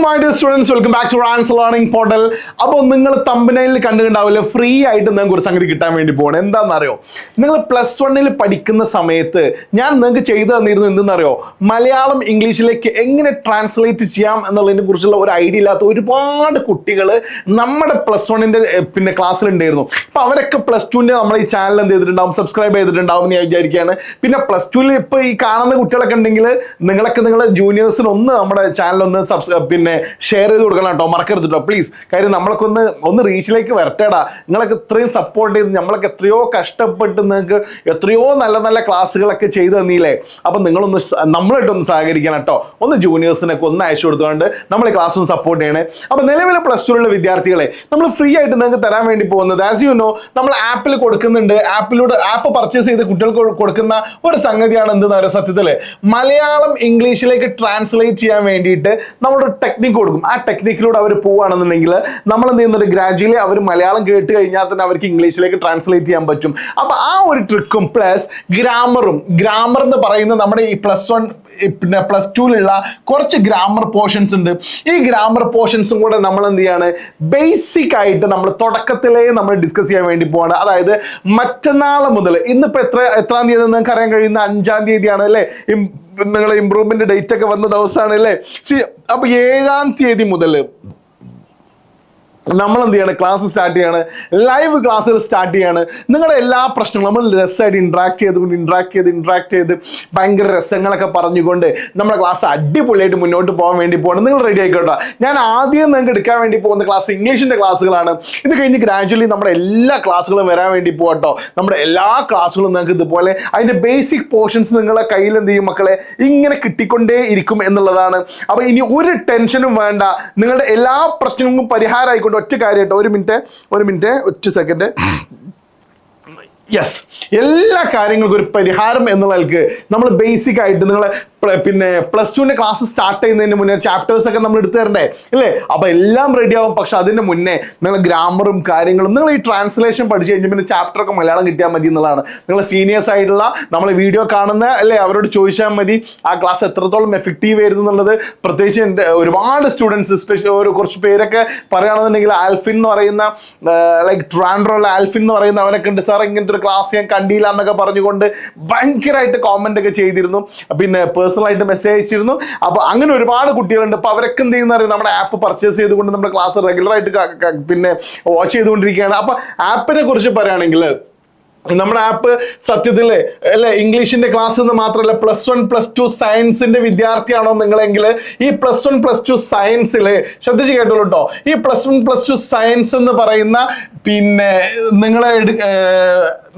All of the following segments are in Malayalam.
my dear students, welcome back to Ryan's Learning Portal. അപ്പോൾ നിങ്ങൾ തമ്പനയിൽ കണ്ടിട്ടുണ്ടാവില്ല, ഫ്രീ ആയിട്ട് നിങ്ങൾക്ക് ഒരു സംഗതി കിട്ടാൻ വേണ്ടി പോകണം. എന്താണെന്നറിയോ, നിങ്ങൾ +1 പഠിക്കുന്ന സമയത്ത് ഞാൻ നിങ്ങൾക്ക് ചെയ്തു തന്നിരുന്നു. എന്തെന്നറിയോ, മലയാളം ഇംഗ്ലീഷിലേക്ക് എങ്ങനെ ട്രാൻസ്ലേറ്റ് ചെയ്യാം എന്നുള്ളതിനെ കുറിച്ചുള്ള ഒരു ഐഡിയ ഇല്ലാത്ത ഒരുപാട് കുട്ടികൾ നമ്മുടെ +1 ക്ലാസ്സിലുണ്ടായിരുന്നു. അപ്പോൾ അവരൊക്കെ +2 നമ്മുടെ ഈ ചാനൽ എന്ത് ചെയ്തിട്ടുണ്ടാവും, സബ്സ്ക്രൈബ് ചെയ്തിട്ടുണ്ടാവും എന്ന് ഞാൻ വിചാരിക്കുകയാണ്. പിന്നെ +2 ഇപ്പോൾ ഈ കാണുന്ന കുട്ടികളൊക്കെ ഉണ്ടെങ്കിൽ നിങ്ങളെ ജൂനിയേഴ്സിന് ഒന്ന് നമ്മുടെ ചാനൽ ഒന്ന് ഷെയർ ചെയ്ത് കൊടുക്കണം കേട്ടോ, മറക്കരുത് കേട്ടോ പ്ലീസ്. കാര്യം നമ്മളൊക്കെ ഒന്ന് റീച്ചിലേക്ക് വരട്ടേടാ. നിങ്ങളൊക്കെ ഇത്രയും സപ്പോർട്ട് ചെയ്ത് നമ്മളൊക്കെ എത്രയോ കഷ്ടപ്പെട്ട് നിങ്ങൾക്ക് എത്രയോ നല്ല നല്ല ക്ലാസ്സുകളൊക്കെ ചെയ്തു തന്നില്ലേ. അപ്പം നിങ്ങളൊന്ന് നമ്മളായിട്ടൊന്ന് സഹകരിക്കണം കേട്ടോ. ഒന്ന് ജൂനിയേഴ്സിനൊക്കെ ഒന്ന് അയച്ചു കൊടുത്തുകൊണ്ട് നമ്മൾ ഈ ക്ലാസ് ഒന്ന് സപ്പോർട്ട് ചെയ്യണേ. അപ്പം നിലവിലെ +2 വിദ്യാർത്ഥികളെ നമ്മൾ ഫ്രീ ആയിട്ട് നിങ്ങൾക്ക് തരാൻ വേണ്ടി പോകുന്നത്, ആസ് യു നോ, നമ്മൾ ആപ്പിൽ കൊടുക്കുന്നുണ്ട്. ആപ്പ് പർച്ചേസ് ചെയ്ത് കുട്ടികൾക്ക് കൊടുക്കുന്ന ഒരു സംഗതിയാണ് എന്തെന്ന് പറയുക, സത്യത്തിൽ മലയാളം ഇംഗ്ലീഷിലേക്ക് ട്രാൻസ്ലേറ്റ് ചെയ്യാൻ വേണ്ടിയിട്ട് നമ്മളൊരു ടെക്നിക്ക് കൊടുക്കും. ആ ടെക്നിക്കിലൂടെ അവർ പോവുകയാണെന്നുണ്ടെങ്കിൽ നമ്മൾ എന്ത് ചെയ്യുന്നത്, ഗ്രാജുവലി അവർ മലയാളം കേട്ട് കഴിഞ്ഞാൽ തന്നെ അവർക്ക് ഇംഗ്ലീഷിലേക്ക് ട്രാൻസ്ലേറ്റ് ചെയ്യാൻ പറ്റും. അപ്പോൾ ആ ഒരു ട്രിക്കും പ്ലസ് ഗ്രാമർ എന്ന് പറയുന്നത് നമ്മുടെ ഈ +2 കുറച്ച് ഗ്രാമർ പോർഷൻസ് ഉണ്ട്. ഈ ഗ്രാമർ പോർഷൻസും കൂടെ നമ്മൾ എന്ത് ചെയ്യാണ്, ബേസിക് ആയിട്ട് നമ്മൾ തുടക്കത്തിലേ നമ്മൾ ഡിസ്കസ് ചെയ്യാൻ വേണ്ടി പോവാണ്. അതായത് മറ്റന്നാൾ മുതൽ, ഇന്നിപ്പോൾ എത്രാം തീയതി നിങ്ങൾക്ക് അറിയാൻ കഴിയുന്ന 5-ാം തീയതിയാണ് അല്ലേ, നിങ്ങളെ ഇംപ്രൂവ്മെന്റ് ഡേറ്റ് ഒക്കെ വന്ന ദിവസമാണ് അല്ലേ. അപ്പൊ 7-ാം തീയതി മുതൽ നമ്മൾ എന്ത് ചെയ്യാണ്, ക്ലാസ് സ്റ്റാർട്ട് ചെയ്യാണ്, ലൈവ് ക്ലാസ്സുകൾ സ്റ്റാർട്ട് ചെയ്യാണ്. നിങ്ങളുടെ എല്ലാ പ്രശ്നങ്ങളും നമ്മൾ രസമായിട്ട് ഇൻട്രാക്ട് ചെയ്ത് ഭയങ്കര രസങ്ങളൊക്കെ പറഞ്ഞുകൊണ്ട് നമ്മുടെ ക്ലാസ് അടിപൊളിയായിട്ട് മുന്നോട്ട് പോകാൻ വേണ്ടി പോകണം. നിങ്ങൾ റെഡി ആയിക്കോട്ടെ. ഞാൻ ആദ്യം നിങ്ങൾക്ക് എടുക്കാൻ വേണ്ടി പോകുന്ന ക്ലാസ് ഇംഗ്ലീഷിൻ്റെ ക്ലാസ്സുകളാണ്. ഇത് കഴിഞ്ഞ് ഗ്രാജുവലി നമ്മുടെ എല്ലാ ക്ലാസ്സുകളും വരാൻ വേണ്ടി പോകട്ടോ. നമ്മുടെ എല്ലാ ക്ലാസ്സുകളും നിങ്ങൾക്ക് ഇതുപോലെ അതിൻ്റെ ബേസിക് പോർഷൻസ് നിങ്ങളെ കയ്യിൽ എന്ത് ചെയ്യും മക്കളെ, ഇങ്ങനെ കിട്ടിക്കൊണ്ടേ ഇരിക്കും എന്നുള്ളതാണ്. അപ്പോൾ ഇനി ഒരു ടെൻഷനും വേണ്ട, നിങ്ങളുടെ എല്ലാ പ്രശ്നങ്ങൾക്കും പരിഹാരമായിക്കോട്ടെ. ഒറ്റ കാര്യമായിട്ട്, ഒരു മിനിറ്റ് ഒറ്റ സെക്കൻഡ്. യെസ്, എല്ലാ കാര്യങ്ങൾക്കും ഒരു പരിഹാരം എന്നുള്ളതിലേക്ക് നമ്മൾ ബേസിക് ആയിട്ട് നിങ്ങളെ +2 ക്ലാസ് സ്റ്റാർട്ട് ചെയ്യുന്നതിന് മുന്നേ ചാപ്റ്റേഴ്സ് ഒക്കെ നമ്മൾ എടുത്തു തരണ്ടേ ഇല്ലേ. അപ്പോൾ എല്ലാം റെഡി ആവും. പക്ഷെ അതിന് മുന്നേ നിങ്ങൾ ഗ്രാമറും കാര്യങ്ങളും നിങ്ങൾ ഈ ട്രാൻസ്ലേഷൻ പഠിച്ചു കഴിഞ്ഞാൽ പിന്നെ ചാപ്റ്റർ ഒക്കെ മലയാളം കിട്ടിയാൽ മതി എന്നുള്ളതാണ്. നിങ്ങൾ സീനിയേഴ്സ് ആയിട്ടുള്ള നമ്മൾ വീഡിയോ കാണുന്ന അല്ലേ, അവരോട് ചോദിച്ചാൽ മതി ആ ക്ലാസ് എത്രത്തോളം എഫക്റ്റീവ് ആയിരുന്നു എന്നുള്ളത്. പ്രത്യേകിച്ച് എൻ്റെ ഒരുപാട് സ്റ്റുഡൻസ്, കുറച്ച് പേരൊക്കെ പറയുകയാണെന്നുണ്ടെങ്കിൽ ആൽഫിൻ എന്ന് പറയുന്ന ട്രാൻഡ്രോയുള്ള ആൽഫിൻ എന്ന് പറയുന്ന അവനൊക്കെ ഉണ്ട്, സാർ ഇങ്ങനത്തെ ഒരു ക്ലാസ് ഞാൻ കണ്ടില്ല എന്നൊക്കെ പറഞ്ഞുകൊണ്ട് ഭയങ്കരമായിട്ട് കോമന്റ് ഒക്കെ ചെയ്തിരുന്നു. പിന്നെ പേഴ്സണലായിട്ട് മെസ്സേജ് അയച്ചിരുന്നു. അപ്പോൾ അങ്ങനെ ഒരുപാട് കുട്ടികളുണ്ട്. അപ്പോൾ അവരൊക്കെ എന്ത് ചെയ്യുന്ന അറിയാം, നമ്മുടെ ആപ്പ് പർച്ചേസ് ചെയ്തുകൊണ്ട് നമ്മുടെ ക്ലാസ് റെഗുലറായിട്ട് വാച്ച് ചെയ്തുകൊണ്ടിരിക്കുകയാണ്. അപ്പോൾ ആപ്പിനെ കുറിച്ച് പറയുകയാണെങ്കിൽ നമ്മുടെ ആപ്പ് സത്യത്തിൽ അല്ലെ ഇംഗ്ലീഷിന്റെ ക്ലാസ് എന്ന് മാത്രമല്ല, +1 +2 സയൻസിന്റെ വിദ്യാർത്ഥിയാണോ നിങ്ങളെങ്കിൽ ഈ +1 +2 സയൻസിൽ ശ്രദ്ധിച്ച് കേട്ടോളൂ കേട്ടോ. ഈ +1 +2 സയൻസ് എന്ന് പറയുന്ന നിങ്ങളെ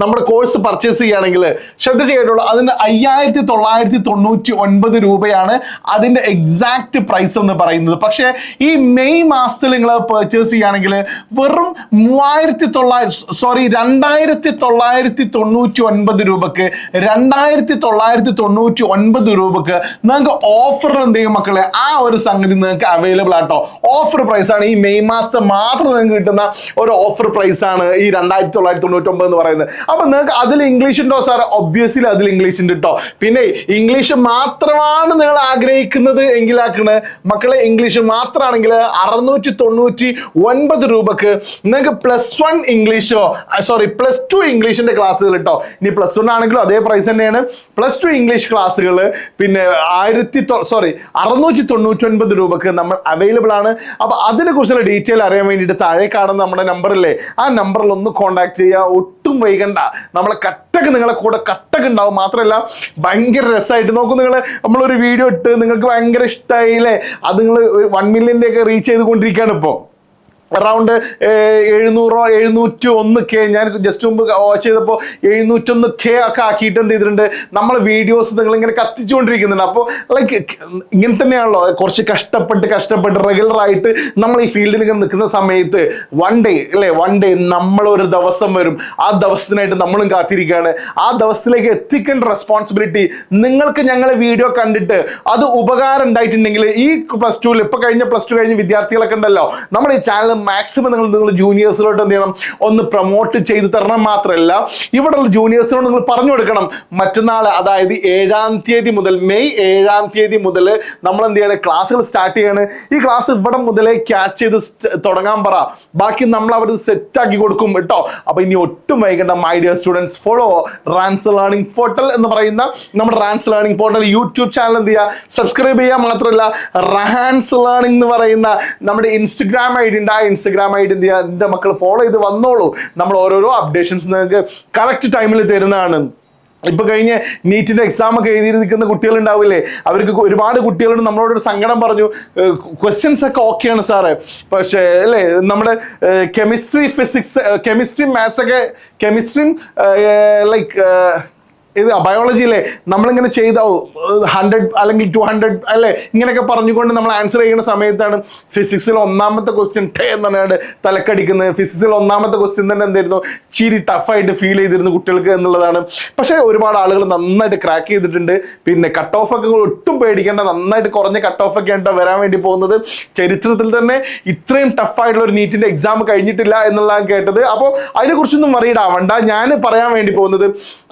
നമ്മുടെ കോഴ്സ് പർച്ചേസ് ചെയ്യുകയാണെങ്കിൽ ശ്രദ്ധിച്ച് കേട്ടോളൂ, അതിന് 5,999 രൂപയാണ് അതിൻ്റെ എക്സാക്ട് പ്രൈസ് എന്ന് പറയുന്നത്. പക്ഷേ ഈ മെയ് മാസത്തിൽ നിങ്ങൾ പർച്ചേസ് ചെയ്യുകയാണെങ്കിൽ വെറും 2,999 രൂപക്ക് 2,999 രൂപക്ക് നിങ്ങൾക്ക് ഓഫറിൽ എന്ത് ചെയ്യും മക്കളെ, ആ ഒരു സംഗതി നിങ്ങൾക്ക് അവൈലബിൾ ആട്ടോ. ഓഫർ പ്രൈസ് ആണ്, ഈ മെയ് മാസത്തെ മാത്രം നിങ്ങൾക്ക് കിട്ടുന്ന ഒരു ഓഫർ പ്രൈസ് ആണ് ഈ 2,999 എന്ന് പറയുന്നത്. അപ്പൊ നിങ്ങൾക്ക് അതിൽ ഇംഗ്ലീഷ് ഉണ്ടോ സാർ? ഒബ്വിയസ്ലി അതിൽ ഇംഗ്ലീഷ് ഉണ്ട് കേട്ടോ. പിന്നെ ഇംഗ്ലീഷ് മാത്രമാണ് നിങ്ങൾ ആഗ്രഹിക്കുന്നത് എങ്കിലാക്കണ് മക്കളെ, ഇംഗ്ലീഷ് മാത്രമാണെങ്കിൽ 699 രൂപക്ക് നിങ്ങൾക്ക് +1 ഇംഗ്ലീഷോ +2 ഇംഗ്ലീഷിന്റെ ക്ലാസ്സുകൾ കേട്ടോ. ഇനി +1 ആണെങ്കിലും അതേ പ്രൈസ് തന്നെയാണ്. +2 ഇംഗ്ലീഷ് ക്ലാസ്സുകൾ 699 രൂപക്ക് നമ്മൾ അവൈലബിൾ ആണ്. അപ്പൊ അതിനെ കുറിച്ചുള്ള ഡീറ്റെയിൽ അറിയാൻ വേണ്ടിയിട്ട് താഴെ കാണുന്ന നമ്മുടെ നമ്പറില്ലേ, ആ നമ്പറിൽ ഒന്ന് കോൺടാക്ട് ചെയ്യുക. ഒട്ടും വൈകണ്ട, നമ്മളെ നിങ്ങളെ കൂടെ കട്ടക്ക് ഉണ്ടാവും. മാത്രമല്ല ഭയങ്കര രസമായിട്ട് നോക്കും. നമ്മളൊരു വീഡിയോ ഇട്ട് നിങ്ങൾക്ക് ഭയങ്കര ഇഷ്ടമായില്ലേ, അത് നിങ്ങൾ 1 മില്യൻ്റെ ഒക്കെ റീച്ച് ചെയ്തുകൊണ്ടിരിക്കുകയാണ് ഇപ്പോൾ. അറൗണ്ട് 701K ഞാൻ ജസ്റ്റ് മുമ്പ് വാച്ച് ചെയ്തപ്പോൾ 701K ഒക്കെ ആക്കിയിട്ട് എന്ത് ചെയ്തിട്ടുണ്ട്, നമ്മൾ വീഡിയോസ് നിങ്ങളിങ്ങനെ കത്തിച്ചുകൊണ്ടിരിക്കുന്നുണ്ട്. അപ്പോൾ ഇങ്ങനെ തന്നെയാണല്ലോ, കുറച്ച് കഷ്ടപ്പെട്ട് റെഗുലറായിട്ട് നമ്മൾ ഈ ഫീൽഡിൽ ഇങ്ങനെ നിൽക്കുന്ന സമയത്ത് വൺ ഡേ നമ്മളൊരു ദിവസം വരും. ആ ദിവസത്തിനായിട്ട് നമ്മളും കാത്തിരിക്കുകയാണ്. ആ ദിവസത്തിലേക്ക് എത്തിക്കേണ്ട റെസ്പോൺസിബിലിറ്റി നിങ്ങൾക്ക് ഞങ്ങളെ വീഡിയോ കണ്ടിട്ട് അത് ഉപകാരം ഉണ്ടായിട്ടുണ്ടെങ്കിൽ ഈ +2 ഇപ്പോൾ കഴിഞ്ഞ +2 കഴിഞ്ഞ വിദ്യാർത്ഥികളൊക്കെ ഉണ്ടല്ലോ, നമ്മുടെ ഈ ചാനൽ മാക്സിമം നിങ്ങൾ ജൂനിയേഴ്സിലോട്ട് എന്ത് ചെയ്യണം, ഒന്ന് പ്രൊമോട്ട് ചെയ്ത് തരണം. മാത്രമല്ല ഇവിടെയുള്ള ജൂനിയേഴ്സിനോട് നിങ്ങൾ പറഞ്ഞു കൊടുക്കണം, മറ്റന്നാൾ അതായത് 7-ാം തീയതി മുതൽ, മെയ് 7-ാം തീയതി മുതൽ നമ്മൾ എന്ത് ചെയ്യണം, ക്ലാസ്സുകൾ സ്റ്റാർട്ട് ചെയ്യാണ്. ഈ ക്ലാസ് ഇവിടെ മുതലേ ക്യാച്ച് ചെയ്ത് തുടങ്ങാൻ പറ, ബാക്കി നമ്മൾ അവർ സെറ്റ് ആക്കി കൊടുക്കും കേട്ടോ. അപ്പൊ ഇനി ഒട്ടും വൈകണ്ട my dear students, follow Rans learning portal എന്ന് പറയുന്ന നമ്മുടെ Rans learning portal YouTube channel എന്ത് ചെയ്യുക, സബ്സ്ക്രൈബ് ചെയ്യുക. മാത്രമല്ല റാൻസ് ലേണിംഗ് എന്ന് പറയുന്ന നമ്മുടെ ഇൻസ്റ്റഗ്രാം ഐ ഡി ഉണ്ട്, ആ ഇൻസ്റ്റഗ്രാം ഐ ഡി എന്ത് ചെയ്യുക, എൻ്റെ മക്കൾ ഫോളോ ചെയ്ത് വന്നോളൂ. നമ്മൾ ഓരോരോ അപ്ഡേഷൻസ് നിങ്ങൾക്ക് കറക്റ്റ് ടൈമിൽ തരുന്നതാണ്. ഇപ്പൊ കഴിഞ്ഞ നീറ്റിന്റെ എക്സാം ഒക്കെ എഴുതിയിരിക്കുന്ന കുട്ടികൾ ഉണ്ടാവില്ലേ, അവർക്ക് ഒരുപാട് കുട്ടികളോട് നമ്മളോടൊരു സങ്കടം പറഞ്ഞു, ക്വസ്റ്റ്യൻസ് ഒക്കെ ഓക്കെയാണ് സാറേ, പക്ഷേ അല്ലേ നമ്മുടെ കെമിസ്ട്രി, ഫിസിക്സ്, കെമിസ്ട്രി, മാത്സ് ഒക്കെ, കെമിസ്ട്രിയും ലൈക്ക് ഇത് ബയോളജിയിലെ നമ്മളിങ്ങനെ ചെയ്ത 100 അല്ലെങ്കിൽ 200 അല്ലേ ഇങ്ങനെയൊക്കെ പറഞ്ഞുകൊണ്ട് നമ്മൾ ആൻസർ ചെയ്യുന്ന സമയത്താണ് ഫിസിക്സിൽ ഒന്നാമത്തെ ക്വസ്റ്റ്യൻ എന്നാണ് തലക്കടിക്കുന്നത്. ഫിസിക്സിൽ ഒന്നാമത്തെ ക്വസ്റ്റ്യൻ തന്നെ എന്തായിരുന്നു, ചിരി ടഫായിട്ട് ഫീൽ ചെയ്തിരുന്നു കുട്ടികൾക്ക് എന്നുള്ളതാണ്. പക്ഷേ ഒരുപാട് ആളുകൾ നന്നായിട്ട് ക്രാക്ക് ചെയ്തിട്ടുണ്ട്. പിന്നെ കട്ട് ഓഫ് ഒക്കെ ഒട്ടും പേടിക്കേണ്ട, നന്നായിട്ട് കുറഞ്ഞ കട്ട് ഓഫ് ഒക്കെ ആയിട്ട് വരാൻ വേണ്ടി പോകുന്നത്. ചരിത്രത്തിൽ തന്നെ ഇത്രയും ടഫായിട്ടുള്ള ഒരു നീറ്റിന്റെ എക്സാം കഴിഞ്ഞിട്ടില്ല എന്നുള്ളതാണ് കേട്ടത്. അപ്പോൾ അതിനെക്കുറിച്ചൊന്നും വറീഡാവണ്ട. ഞാൻ പറയാൻ വേണ്ടി പോകുന്നത്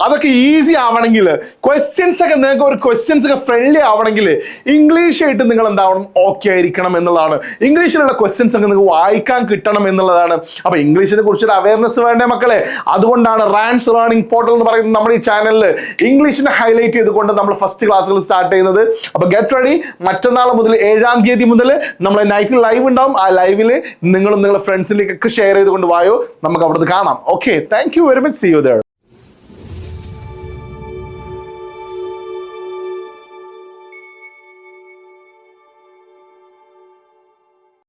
അതൊക്കെ ഈസി ആവണമെങ്കിൽ, ക്വസ്റ്റ്യൻസ് ഒക്കെ നിങ്ങൾക്ക് ഒരു ക്വസ്റ്റ്യൻസ് ഒക്കെ ഫ്രണ്ട്ലി ആവണമെങ്കിൽ ഇംഗ്ലീഷ് ആയിട്ട് നിങ്ങൾ എന്താവണം, ഓക്കെ ആയിരിക്കണം എന്നുള്ളതാണ്. ഇംഗ്ലീഷിലുള്ള ക്വസ്റ്റ്യൻസ് ഒക്കെ നിങ്ങൾക്ക് വായിക്കാൻ കിട്ടണം എന്നുള്ളതാണ്. അപ്പൊ ഇംഗ്ലീഷിനെ കുറിച്ചൊരു അവയർനെസ് വേണ്ടേ മക്കളെ? അതുകൊണ്ടാണ് റാൻസ് ലേണിംഗ് പോർട്ടൽ എന്ന് പറയുന്നത് നമ്മുടെ ഈ ചാനലിൽ ഇംഗ്ലീഷിനെ ഹൈലൈറ്റ് ചെയ്തുകൊണ്ട് നമ്മൾ ഫസ്റ്റ് ക്ലാസ്സുകൾ സ്റ്റാർട്ട് ചെയ്യുന്നത്. അപ്പൊ ഗെറ്റ് റെഡി, മറ്റന്നാൾ മുതൽ 7-ാം തീയതി മുതൽ നമ്മൾ നൈറ്റിൽ ലൈവ് ഉണ്ടാവും. ആ ലൈവിൽ നിങ്ങളും നിങ്ങളുടെ ഫ്രണ്ട്സിലേക്കൊക്കെ ഷെയർ ചെയ്തുകൊണ്ട് വായോ, നമുക്ക് അവിടുന്ന് കാണാം. Okay, thank you very much, see you there.